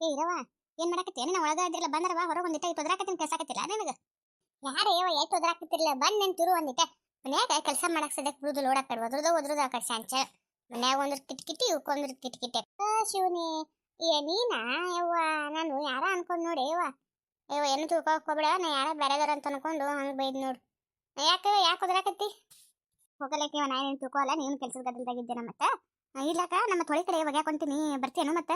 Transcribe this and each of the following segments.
ಏ ಇರವ ಏನ್ ಮಾಡಕತ್ತಿ ಏನ ಒಳಗ ಇದ್ರಲ್ಲ ಬಂದರವ ಹೊರಗೆ ಒಂದಿಟ ತೊದ್ರಾಕತ್ತೀನಿ ಕೆಲ್ಸಾಕತ್ತಿಲ್ಲ ನನಗ ಯಾರ ಏವ ಎಷ್ಟು ತೊದ್ರಾಕತ್ತಿರ್ಲಿಲ್ಲ ಬಂದ್ ನಿಂತಿರು ಒಂದಿಟ ಮನ್ಯಾಗ ಕೆಲಸ ಮಾಡಕ್ ಸದ್ಯಕ್ಕೆ ಬಿಡುದು ಲೋಡ ಕಡೆ ಒದ್ರದ ಆ ಕಡೆ ಸಂಚ ಮನ್ಯಾಗ ಒಂದ್ರ ಕಿಟಕಿಟಿ ಉಕ್ಕೊಂದ್ರ ಕಿಟಕಿಟೆ ಶಿವನಿ ನೀನಾ ಯವ್ವ ನಾನು ಯಾರ ಅನ್ಕೊಂಡ್ ನೋಡಿ ಯವ್ವ ಏನು ತಿಳ್ಕೊಕ್ ಹೋಗ್ಬೇಡ ನಾ ಯಾರ ಬೇರೆದಾರ ಅಂತ ಅನ್ಕೊಂಡು ಹಂಗ ಬೈದ್ ನೋಡು ಯಾಕೆ ಹೋದ್ರಾಕತ್ತಿ ಹೋಗಲಕ್ಕೆ ನಾನು ಏನು ತಿಳ್ಕೊಲ್ಲ ನೀನು ಕೆಲ್ಸದ ಗದ್ದಲ್ದಾಗಿದ್ದೇನ ಮತ್ತೆ ಇಲ್ಲಕ್ಕ ನಮ್ಮ ತೊಳಿ ಕಡೆ ಒಗ್ಯಾಕೊಂತೀನಿ ಬರ್ತೀಯನು ಮತ್ತೆ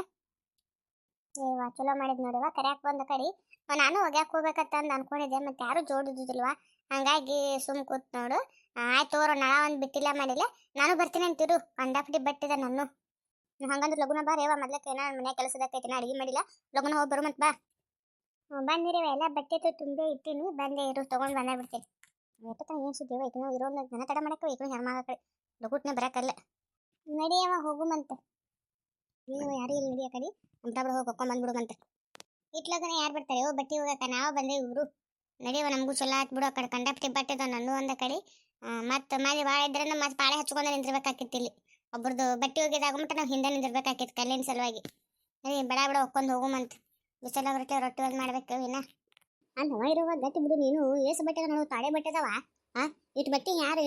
ಏವಾ ಚಲೋ ಮಾಡಿದ್ ನೋಡಿವ ಕರ್ಯಾಕ್ ಬಂದ ಕಡಿ ನಾನು ಒಗ್ಯಾಕ್ ಹೋಗ್ಬೇಕಂತ ಅನ್ಕೊಂಡಿದ್ದೆ ಮತ್ತೆ ಯಾರು ಜೋಡಿದಿಲ್ವಾ ಹಂಗಾಗಿ ಸುಮ್ ಕೂತ್ ನೋಡು ಆಯ್ತು ತೋರು ನಾ ಒಂದ್ ಬಿಟ್ಟಿಲ್ಲ ಮಾಡಿಲ್ಲ ನಾನು ಬರ್ತೀನಿ ಅಂತಿರು ಕಂಡಾಪಟ್ಟಿ ಬಟ್ಟಿದ ನಾನು ಹಂಗಂದ್ರೆ ಲಗುನ ಬಾ ರೇವ ಮೊದ್ಲಕ್ಕೆ ಏನ ಮನೆ ಕೆಲಸದಕ್ಕೈತಿ ನಾ ಅಡಿಗೆ ಮಾಡಿಲ್ಲ ಲಗುನ ಹೋಗಿ ಬರು ಮತ್ ಬಾ ಬಂದಿರೇವ ಎಲ್ಲ ಬಟ್ಟೆ ತುಂಬೆ ಇಟ್ಟಿನಿ ಬಂದೆ ಇರು ತಗೊಂಡ್ ಬಂದ ಬಿಡ್ತೀನಿ ಏನ್ ಸುದ್ದಿವ ಈಗಿನ ಇರೋದ್ ಜನ ತಡ ಮಾಡಕ್ಕೆ ಈಗಿನ ಹೆಣ್ಮಗ ಕಡೆ ಲಗುಟ್ನೆ ಬರಕಲ್ಲ ನಡಿಯವ ಹೋಗುಮಂತ ನೀವು ಯಾರು ಇಲ್ಲಿ ನಡಿಯ ಕಡಿ ಅಂತ ಹೋಗಿ ಹೊಕ್ಕೊಂಡ್ ಬಂದ್ಬಿಡುಮಂತ ಇಟ್ಲಗನ ಯಾರು ಬರ್ತಾರೆ ಓ ಬಟ್ಟೆ ಹೋಗಕ್ಕ ನಾವು ಬಂದೆ ಇವ್ರು ನಡಿಯವ ನಮಗೂ ಚಲೋ ಆತ್ ಬಿಡು ಆ ಕಡೆ ಕಂಡಾಪಟ್ಟಿ ಬಟ್ಟೆದ ನನ್ನ ಒಂದ ಕಡೆ ಮತ್ತೆ ಮನೆ ಭಾಳ ಇದ್ರೆ ಮತ್ತೆ ಪಾಳೆ ಹಚ್ಕೊಂಡ ನಿಂದಿರ್ಬೇಕಾಕಿತ್ತು ಇಲ್ಲಿ ಒಬ್ರದ್ದು ಬಟ್ಟೆ ಹೋಗಿದಾಗ ಮಟ್ಟ ನಾವು ಹಿಂದೆ ನಿಂದಿರ್ಬೇಕಾಕಿತ್ತು ಕಲ್ಲಿನ ಸಲುವಾಗಿ ಬಡ ಹೊಕ್ಕೊಂಡು ಹೋಗುಮಂತ ಬಿಸಿಲ ರೊಟ್ಟಿ ಒಂದು ಮಾಡ್ಬೇಕು ಏನ ಅಲ್ಲವ ಇರುವ ಗಟ್ಟಿ ಬಿಡು ನೀನು ಏಸು ಬಟ್ಟೆ ನೋಡು ತಾಳೆ ಬಟ್ಟೆ ಅದಾವ ಇಟ್ಟು ಬಟ್ಟೆ ಯಾರು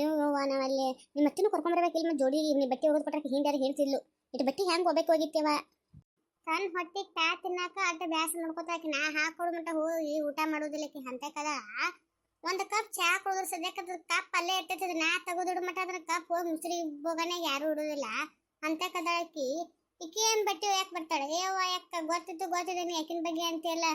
ನಾವಲ್ಲಿ ನಿಮ್ಮ ಮತ್ತಿನೂ ಕರ್ಕೊಂಡ್ಬರ್ಬೇಕಿಲ್ಲ ಮತ್ತೆ ಜೋಡಿ ನೀ ಬಟ್ಟೆ ಹೋಗೋದು ಕೊಟ್ರೆ ಹಿಂದೆ ಹೇಳ್ತಿದ್ಲು ಇಟ್ಟು ಬಟ್ಟೆ ಹೆಂಗೆ ಹೋಗ್ಬೇಕು ಹೋಗಿತ್ತೇವ ಸಣ್ಣ ಹೊಟ್ಟಿಗೆ ತಾ ತಿನ್ನಾಕ ಅಡ್ಡ ಬ್ಯಾಸ ನೋಡ್ಕೊತಾಕಿ ನಾ ಹಾಕೊಡು ಮಟ್ಟ ಹೋಗಿ ಊಟ ಮಾಡೋದಿಲ್ಲಕಿ ಅಂತ ಕದ ಒಂದು ಕಪ್ ಚಾ ಕುಡಿದ್ರೆ ಸದ್ಯಕ್ಕೆ ಕಪ್ ಅಲ್ಲೇ ಇರ್ತೈತದ ನಾ ತಗೋದಿಡು ಮಟ್ಟ ಅದ್ರ ಕಪ್ ಹೋಗಿ ಮುಸ್ರಿ ಬೋಗನಾಗ ಯಾರು ಇಡೋದಿಲ್ಲ ಅಂತ ಕದಾಕಿ ಈಕಿ ಏನ್ ಬಟ್ಟೆ ಯಾಕೆ ಬರ್ತಾಳೆ ಏವ ಯಾಕ ಗೊತ್ತಿದ್ದು ನೀ ಯಾಕಿನ ಬಗ್ಗೆ ಅಂತೆಲ್ಲ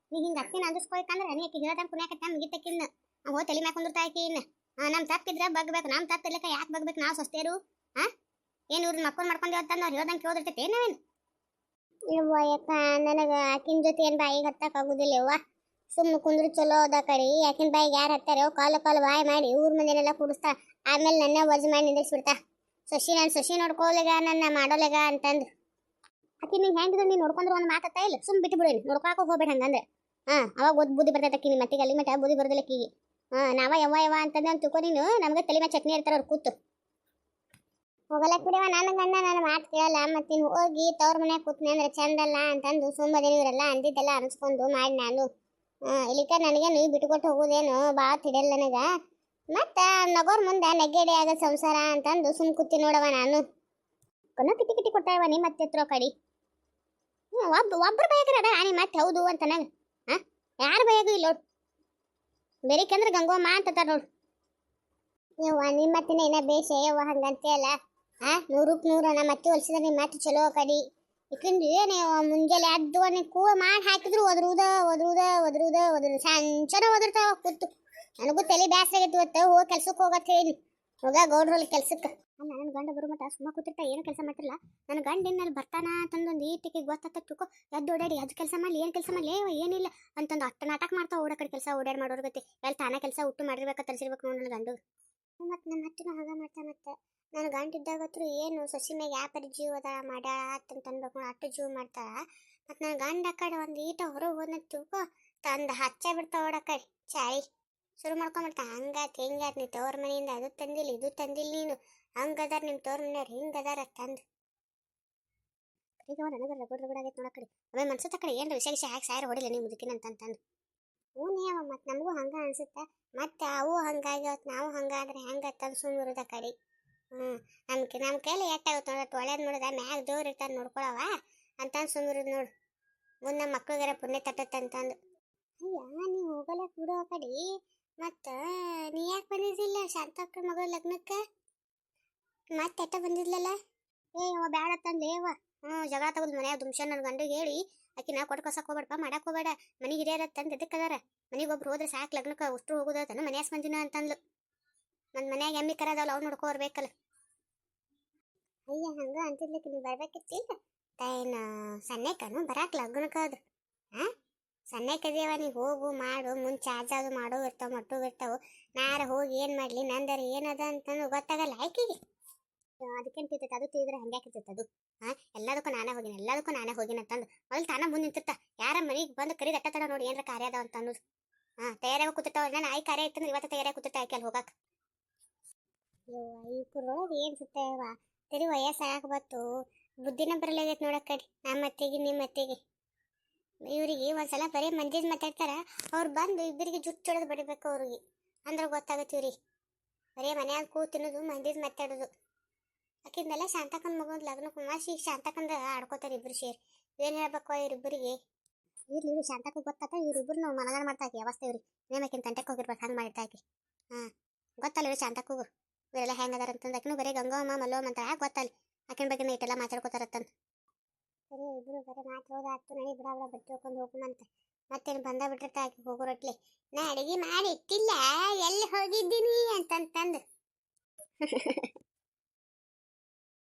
ನೀ ಹಿಂಗ ಅಕ್ಕಿನ ಅಂದಿಸ್ಕೊಳ್ಕಂದ್ರೆ ನೀ ಆಕಿ ಹೇಳ್ದಂಗೆ ಕುಣ್ಯಾಕತ್ತ ಮುಗಿತಕ್ಕಿನ್ನ ಹೋ ತಲೆ ಮ್ಯಾಕ ಕುಂದಿರ್ತಾಕಿ ಇನ್ನ ನಮ್ ತಪ್ಪಿದ್ರೆ ಬಗ್ಬೇಕು ನಮ್ ತಪ್ಪಿರ್ಲಕ್ಕ ಯಾಕೆ ಬಗ್ಬೇಕು ನಾವು ಸಸ್ತೇರು ಏನು ಇವ್ರನ್ನ ಮಕ್ಕಳು ಮಾಡ್ಕೊಂಡೇವತ್ತಂದು ಅವ್ರು ಹೇಳ್ದಂಗೆ ಕೇಳೋದಿರ್ತೈತೆ ನಾವೇನು ಯಕ್ಕ ನನಗ ಆಕಿನ ಜೊತೆ ಏನ್ ಬಾಯಿಗೆ ಹತ್ತಕ್ ಆಗುದಿಲ್ಲ ಯವ್ವ ಸುಮ್ಮನೆ ಕುಂದ್ರು ಚಲೋ ಅದ ಕಡಿ ಆಕಿನ ಬಾಯಿಗೆ ಯಾರು ಹತ್ತಾರೋ ಕಾಲು ಬಾಯಿ ಮಾಡಿ ಊರ್ ಮಂದಿನೆಲ್ಲ ಕುಡಿಸ್ತಾ ಆಮೇಲೆ ನನ್ನ ವಜ್ ಮಾಡಿ ನಿಂದಿರ್ಸ್ಬಿಡ್ತಾ ಸೊಸಿ ನೋಡ್ಕೋಲೆಗ ನನ್ನ ಮಾಡೋಲೆಗ ಅಂತಂದ್ರು ಆಕಿ ನಿಂಗೆ ಹೆಂಗಿದ್ರು ನೀನು ನೋಡ್ಕೊಂಡ್ರು ಒಂದು ಮಾತಾಡ್ತಾ ಇಲ್ಲ ಸುಮ್ ಬಿಟ್ಟು ಬಿಡೇನಿ ನೋಡ್ಕೊಳಕ ಹೋಗ್ಬೇಡ ಹಂಗಂದ್ರೆ ಅವಾಗ ಬುದ್ಧಿ ಬರ್ತೈತೆ ಅಕ್ಕಿ ನಿಮ್ಮ ಮತ್ತಿಗೆ ಅಲ್ಲಿ ಮಟ್ಟ ಬುದ್ಧಿ ಬರೋದಿಲ್ಲ ಅಕ್ಕಿಗೆ ನಾವ ಯವ್ವ ಅಂತಂದ್ರೆ ಅಂತ ತಿಳ್ಕೊ ನೀನು ನಮ್ಗೆ ತಲೆ ಮೇಲೆ ಚಟ್ನಿ ಇರ್ತಾರ ಅವ್ರು ಕೂತು ಹೋಗಲಕ್ ಬಿಡವ ನನ್ನ ಗಂಡ ನನ್ನ ಮಾತು ಕೇಳಲ್ಲ ಮತ್ತೆ ನೀನು ಹೋಗಿ ತವ್ರ ಮನ್ಯಾಗ ಕೂತ್ನಿ ಅಂದ್ರೆ ಚಂದಲ್ಲ ಅಂತಂದು ಸುಮ್ಮದಿನಿವರೆಲ್ಲ ಅಂದಿದ್ದೆಲ್ಲ ಅನಿಸ್ಕೊಂಡು ಮಾಡಿ ನಾನು ಇಲ್ಲಿಕ ನನಗೆ ನೀವು ಬಿಟ್ಕೊಟ್ಟು ಹೋಗೋದೇನು ಭಾಳ ತಿಡಿಯಲ್ಲ ನನಗ ಮತ್ತೆ ನಗೋರ್ ಮುಂದೆ ನೆಗ್ಗೆಡೆ ಆಗ ಸಂಸಾರ ಅಂತಂದು ಸುಮ್ ಕೂತಿ ನೋಡವ ನಾನು ಕೊನ ಕಿಟಿ ಕೊಟ್ಟಾವ ನೀ ಮತ್ತೆ ಎತ್ತರೋ ಕಡಿ ಒಬ್ರು ಬಯಕರ ನೀ ಮತ್ತೆ ಹೌದು ಅಂತ ನಂಗೆ ಯಾರು ಬಯಗೂ ಇಲ್ಲ ನೋಡು ಬೇರೆಕಂದ್ರೆ ಗಂಗೋಮ್ಮ ಅಂತ ನೋಡು ಯವ್ವ ನಿಮ್ಮ ಮತ್ತಿನ ಏನ ಬೇಷ ಯವ್ವ ಹಂಗಂತೆ ಅಲ್ಲ ನೂರಕ್ಕೆ ನೂರು ನಮ್ಮ ಮತ್ತೆ ಹೊಲ್ಸಿದ್ರೆ ನಿಮ್ಮ ಮತ್ತೆ ಚಲೋ ಕಡಿ ಯಾಕಂದ್ರೆ ನೀವು ಮುಂಜಾನೆ ಅದ್ದು ಕೂವ ಮಾಡಿ ಹಾಕಿದ್ರು ಒದ್ರುದ ಸಂಚನ ಒದರ್ತಾವ ಕೂತು ನನಗೂ ತಲೆ ಬ್ಯಾಸರ ಆಗೈತಿ ಇವತ್ತು ಹೋಗಿ ಕೆಲ್ಸಕ್ಕೆ ಹೋಗತ್ತೆ ಹೇಳಿ ಹೋಗ ಗೌಡ್ರಲ್ಲಿ ಕೆಲ್ಸಕ್ಕೆ ಅಲ್ಲ ನನ್ನ ಗಂಡ ಬರೋ ಮಟ್ಟ ಸುಮ್ಮ ಕೂತಿರ್ತಾ ಏನು ಕೆಲಸ ಮಾಡ್ತಿಲ್ಲ ನನ್ನ ಗಂಡ ಇನ್ನಲ್ಲಿ ಬರ್ತಾನ ಅಂತಂದೊಂದು ಈಟಿಗೆ ಗೊತ್ತಾತ ತಿಳ್ಕೊ ಎದ್ದು ಓಡಾಡಿ ಅದು ಕೆಲಸ ಮಾಡಲಿ ಏನು ಕೆಲಸ ಮಾಡಲಿ ಏನಿಲ್ಲ ಅಂತಂದು ಅಷ್ಟ ನಾಟಕ ಮಾಡ್ತಾ ಓಡಾಕಡೆ ಕೆಲಸ ಓಡಾಡಿ ಮಾಡೋರ್ ಗತಿ ಎಲ್ಲಿ ತಾನೇ ಕೆಲಸ ಹುಟ್ಟು ಮಾಡಿರ್ಬೇಕು ತರಿಸಿರ್ಬೇಕು ನೋಡಿ ನನ್ನ ಗಂಡು ಮತ್ತು ನಮ್ಮ ಹತ್ತಿನ ಹಾಗೆ ಮಾಡ್ತಾ ಮತ್ತೆ ನಾನು ಗಂಡ ಇದ್ದಾಗತ್ರು ಏನು ಸೊಸಿ ಮ್ಯಾಗ ಯಾವ ಜೀವದ ಮಾಡ್ಯಾಳ ಅಂತನ್ಬೇಕು ಅಷ್ಟು ಜೀವ ಮಾಡ್ತಾಳ ಮತ್ತು ನನ್ನ ಗಂಡ ಆ ಕಡೆ ಒಂದು ಈಟ ಹೊರಗೆ ಹೋದ ತಿಳ್ಕೊ ತಂದು ಹಚ್ಚ ಬಿಡ್ತಾ ಓಡಕಡೆ ಚಾಳಿ ಶುರು ಮಾಡ್ಕೊಂಬಿಡ್ತಾ ಹಂಗಾತ್ ಹಿಂಗಾತ್ ನೀ ತವ್ರ ಮನೆಯಿಂದ ಅದು ತಂದಿಲ್ಲ ಇದು ತಂದಿಲ್ಲ ನೀನು ಹಂಗದಾರ ನಿಮ್ಮ ತವ್ರ ಮನೆಯವ್ರು ಹಿಂಗದಾರ ತಂದು ಈಗ ನನಗೆ ರಗಡಾಗೈತೆ ನೋಡಕಡೆ ಆಮೇಲೆ ಮನ್ಸತ್ತ ಕಡೆ ಏನು ವಿಷಯ ಹಾಕಿ ಸಾಯರ್ ಹೊಡಿಲ್ಲ ನೀವು ಮುದುಕಿನ ಅಂತಂದು ಹ್ಞೂ ನೀವ ಮತ್ತು ನಮಗೂ ಹಂಗೆ ಅನ್ಸುತ್ತೆ ಮತ್ತು ಅವು ಹಂಗಾಗ್ಯಾವತ್ತು ನಾವು ಹಂಗಾದ್ರೆ ಹೆಂಗೆ ತಂದು ಸುಮ್ಮನಿರೋದ ಕಡೆ ನಮ್ಮ ಕೈಲಿ ಎಟ್ಟಾಗುತ್ತೆ ನೋಡಟ್ಟು ಒಳ್ಳೇದು ನೋಡಿದ ಮ್ಯಾಗ ದೇವ್ರು ಇರ್ತಾನೆ ನೋಡ್ಕೊಳವ ಅಂತಂದು ಸುಮ್ಮನಿರೋದು ನೋಡು ಮುಂದೆ ನಮ್ಮ ಮಕ್ಳಿಗಾರ ಪುಣ್ಯ ತಟ್ಟತ್ತಂತಂದು ಅಯ್ಯ ನೀ ಹೋಗಲ್ಲ ಬಿಡೋ ಕಡೆ ಮತ್ತು ನೀ ಯಾಕೆ ಬಂದಿದ್ದಿಲ್ಲ ಶಾಂತಕ್ಕ ಮಗಳ ಲಗ್ನಕ್ಕೆ ಮತ್ತೆ ಎಟ್ಟ ಬಂದಿದ್ಲಲ್ಲ ಅವ ಬ್ಯಾಡ ತಂದೇವ ಜಗಳ ತಗೋದು ಮನ್ಯಾಗ ದುಮ್ಶ ನನ್ನ ಗಂಡಿಗೆ ಹೇಳಿ ಆಕಿ ನಾ ಕೊಟ್ಟು ಕಸಕ್ಕೆ ಹೋಗ್ಬೇಡಪ್ಪ ಮಾಡಕ್ಕೆ ಹೋಗ್ಬೇಡ ಮನೆಗೆ ಹಿರಿಯರ ತಂದು ಎದಕ್ಕದಾರ ಮನೆಗೆ ಒಬ್ರು ಹೋದ್ರೆ ಸಾಕು ಲಗ್ನಕ್ಕೆ ಅಷ್ಟು ಹೋಗೋದತನ ಮನ್ಯಾಸ ಮಂದಿನ ಅಂತಂದ್ಲು ನನ್ನ ಮನ್ಯಾಗ ಎಮ್ಮಿ ಕರದವಲ್ಲ ಅವ್ನು ನೋಡ್ಕೋರ್ಬೇಕಲ್ಲ ಅಯ್ಯ ಹಂಗೆ ಅಂತಿದ್ಲಕ್ಕೆ ನೀವು ಬರ್ಬೇಕಿತ್ತಿಲ್ಲ ತಾಯಿನ ಸಣ್ಣಕನು ಬರಾಕ್ ಲಗ್ನಕ್ಕೆ ಅದು ಸಣ್ಣಕದೇವ ನೀವು ಹೋಗು ಮಾಡು ಮುಂದೆ ಚಾರ್ಜ್ ಅದು ಮಾಡೋ ಇರ್ತಾವೆ ಮಟ್ಟು ಇರ್ತಾವೆ ನಾರ ಹೋಗಿ ಏನು ಮಾಡಲಿ ನಂದರ ಏನದ ಅಂತಂದು ಗೊತ್ತಾಗಲ್ಲ ಆಯ್ಕೆಗೆ ಅದಕ್ಕೇನು ತಿರ್ತೈತೆ ಅದು ತಿಂದ್ರೆ ಹಂಗೆ ಇರ್ತೈತೆ ಅದು ಎಲ್ಲದಕ್ಕೂ ನಾನೇ ಹೋಗಿನ ಅಂತಂದು ಅಲ್ಲಿ ತಾನ ಮುಂದೆ ನಿಂತಿರ್ತ ಯಾರ ಮನೆಗೆ ಬಂದು ಕರಿ ದಟ್ಟತಡ ನೋಡಿ ಏನಾರ ಕಾರ್ಯ ಅದಾವ ಅಂತ ಅನ್ನೋದು ತಯಾರಾಗ ಕೂತಿರ್ತಾವ ನಾನು ಆಯ್ ಕಾರ್ಯ ಇತ್ತಂದ್ರೆ ಇವತ್ತು ತಯಾರಾಗಿ ಕೂತಿರ್ತಾ ಆಯ್ಕೆ ಅಲ್ಲಿ ಹೋಗಕ್ಕೆ ಇವ್ರೊಳಗೆ ಏನು ಸುತ್ತವ ತೆರಿ ವಯಸ್ಸಾಗ ಬತ್ತು ಬುದ್ಧಿನ ಬರಲಾಗೈತೆ ನೋಡಕ್ಕಡಿ ನಮ್ಮ ಅತ್ತಿಗೆ ನಿಮ್ಮ ಅತ್ತಿಗೆ ಇವ್ರಿಗೆ ಒಂದ್ಸಲ ಬರೀ ಮಂದಿದ್ ಮಾತಾಡ್ತಾರ. ಅವ್ರು ಬಂದು ಇಬ್ಬರಿಗೆ ಜುಟ್ಟು ಹೊಡೆದು ಬಡಿಬೇಕು ಅವ್ರಿಗೆ, ಅಂದ್ರೆ ಗೊತ್ತಾಗತ್ತೆ ಇವ್ರಿಗೆ. ಬರೀ ಮನ್ಯಾಗ ಕೂತ್ ತಿನ್ನೋದು, ಮಂದಿದ್ ಮಾತಾಡೋದು. ಆಕಿಂದೆಲ್ಲ ಶಾಂತಕಂದ್ ಮಗಂದ್ ಲಗ್ನ ಕುಮಾಸಿ ಶಾಂತಕಂದ ಆಡ್ಕೋತಾರೆ ಇಬ್ರು ಸೇರಿ. ಏನ್ ಹೇಳ್ಬೇಕು ಇವ್ರಿಬ್ಬರಿಗೆ? ಇರ್ಲಿ ಶಾಂತಕ್ಕ ಗೊತ್ತಾತ, ಇವ್ರಿಬ್ರು ನಾವು ಮನಗಂಡ ಮಾಡ್ತಾಕಿ ಅವಸ್ಥೆ ಇವ್ರಿ. ನೇಮಕಿನ ತಂಟೆಗೆ ಹೋಗಿರ್ಬೇಕು, ಹಂಗೆ ಮಾಡಿರ್ತಾಕಿ. ಗೊತ್ತಲ್ಲ ಇವ್ರು ಶಾಂತಕ್ಕೂ ಇವರೆಲ್ಲ ಹೆಂಗ್ ಅದಾರ ಅಂತಂದು. ಆಕಿನೂ ಬರೀ ಗಂಗಮ್ಮ ಮಲ್ಲೋಮ್ ಅಂತ ಗೊತ್ತಲ್ಲ. ಆಕಿನ ಬಗ್ಗೆ ಇಟ್ಟೆಲ್ಲ ಮಾತಾಡ್ಕೋತಾರತ್ತಂತ. ಸರಿ ಇಬ್ರು ಬರೀ ಮಾತು ಹೋದಾತು. ನಡಿ ಬಿಡ ಬಿಡ ಬಟ್ಟೆ ಹೋಗ್ಕೊಂಡು ಹೋಗುಮಂತ. ಮತ್ತೇನು ಬಂದ ಬಿಟ್ಟಿರ್ತಾ ಆಕಿ ಹೋಗೋರಟ್ಲಿ. ನಾ ಅಡಿಗೆ ಮಾಡಿ ಇಟ್ಟಿಲ್ಲ, ಎಲ್ಲಿ ಹೋಗಿದ್ದೀನಿ ಅಂತಂತಂದು